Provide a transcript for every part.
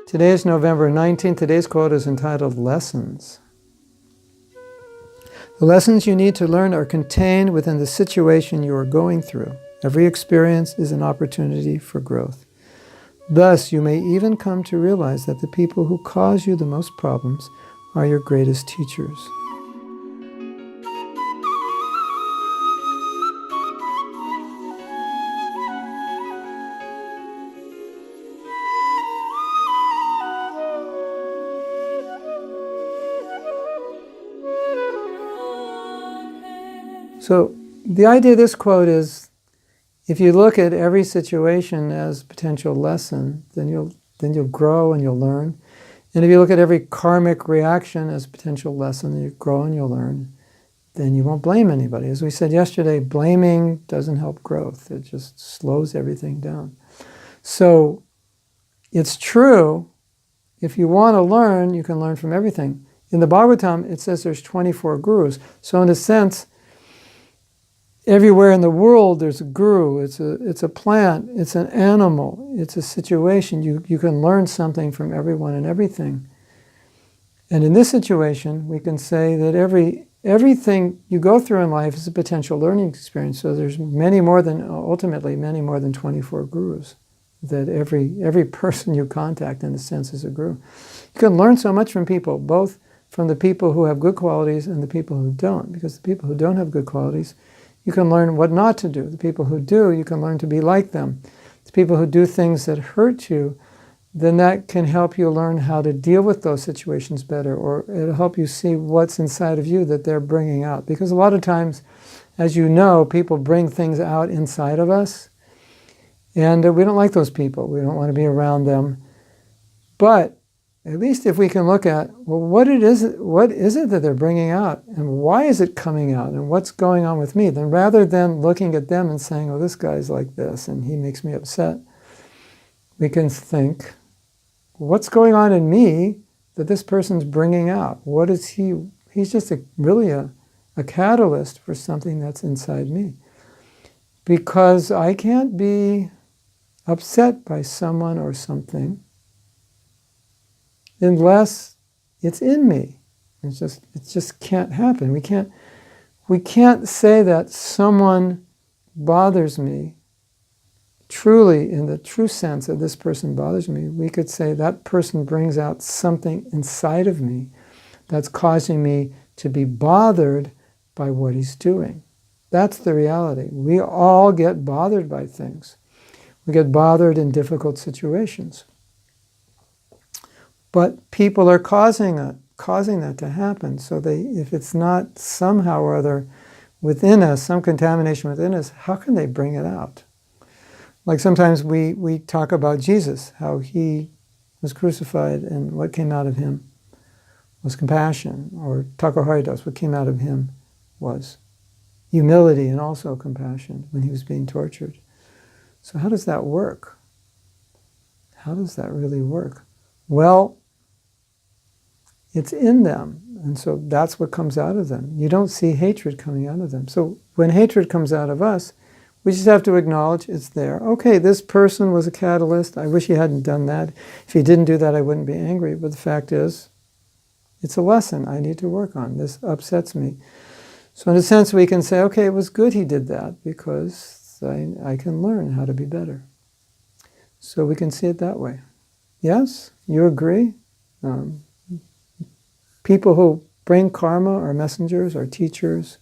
Today is November 19th. Today's quote is entitled Lessons. The lessons you need to learn are contained within the situation you are going through. Every experience is an opportunity for growth. Thus, you may even come to realize that the people who cause you the most problems are your greatest teachers. So the idea of this quote is, if you look at every situation as a potential lesson, then you'll grow and you'll learn. And if you look at every karmic reaction as a potential lesson, then you grow and you'll learn. Then you won't blame anybody. As we said yesterday, blaming doesn't help growth. It just slows everything down. So it's true, if you want to learn, you can learn from everything. In the Bhagavatam, it says there's 24 gurus. So in a sense, everywhere in the world there's a guru. It's a plant, it's an animal, it's a situation. You can learn something from everyone and everything. And in this situation, we can say that everything you go through in life is a potential learning experience. So there's ultimately many more than 24 gurus. That every person you contact, in a sense, is a guru. You can learn so much from people, both from the people who have good qualities and the people who don't. Because the people who don't have good qualities, you can learn what not to do. The people who do, you can learn to be like them. The people who do things that hurt you, then that can help you learn how to deal with those situations better, or it'll help you see what's inside of you that they're bringing out. Because a lot of times, as you know, people bring things out inside of us, and we don't like those people. We don't want to be around them. But at least if we can look at, well, what is it that they're bringing out, and why is it coming out, and what's going on with me, then rather than looking at them and saying, oh, this guy's like this, and he makes me upset, we can think, what's going on in me that this person's bringing out? What is he? He's just really a catalyst for something that's inside me. Because I can't be upset by someone or something unless it's in me. It just can't happen. We can't say that someone bothers me truly, in the true sense that this person bothers me. We could say that person brings out something inside of me that's causing me to be bothered by what he's doing. That's the reality. We all get bothered by things. We get bothered in difficult situations. But people are causing that to happen. So if it's not somehow or other within us, some contamination within us, how can they bring it out? Like sometimes we talk about Jesus, how he was crucified, and what came out of him was compassion. Or Takoharidas, what came out of him was humility and also compassion when he was being tortured. So how does that work? How does that really work? Well, it's in them, and so that's what comes out of them. You don't see hatred coming out of them. So when hatred comes out of us, we just have to acknowledge it's there. Okay, this person was a catalyst. I wish he hadn't done that. If he didn't do that, I wouldn't be angry. But the fact is, it's a lesson I need to work on. This upsets me. So in a sense, we can say, okay, it was good he did that, because I can learn how to be better. So we can see it that way. Yes? You agree? People who bring karma are messengers, are teachers,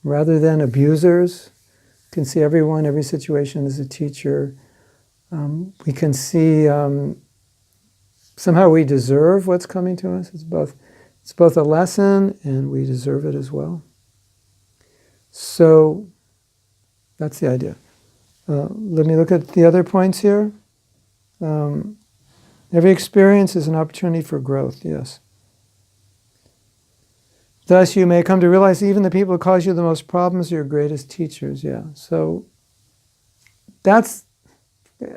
rather than abusers. Can see everyone, every situation as a teacher. We can see somehow we deserve what's coming to us. It's both a lesson and we deserve it as well. So that's the idea. Let me look at the other points here. Every experience is an opportunity for growth, yes. Thus you may come to realize even the people who cause you the most problems are your greatest teachers, yeah. So that's,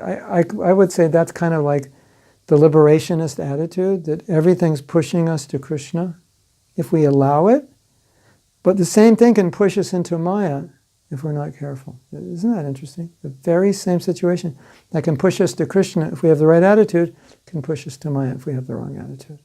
I would say that's kind of like the liberationist attitude, that everything's pushing us to Krishna if we allow it. But the same thing can push us into Maya if we're not careful. Isn't that interesting? The very same situation that can push us to Krishna, if we have the right attitude, can push us to Maya if we have the wrong attitude.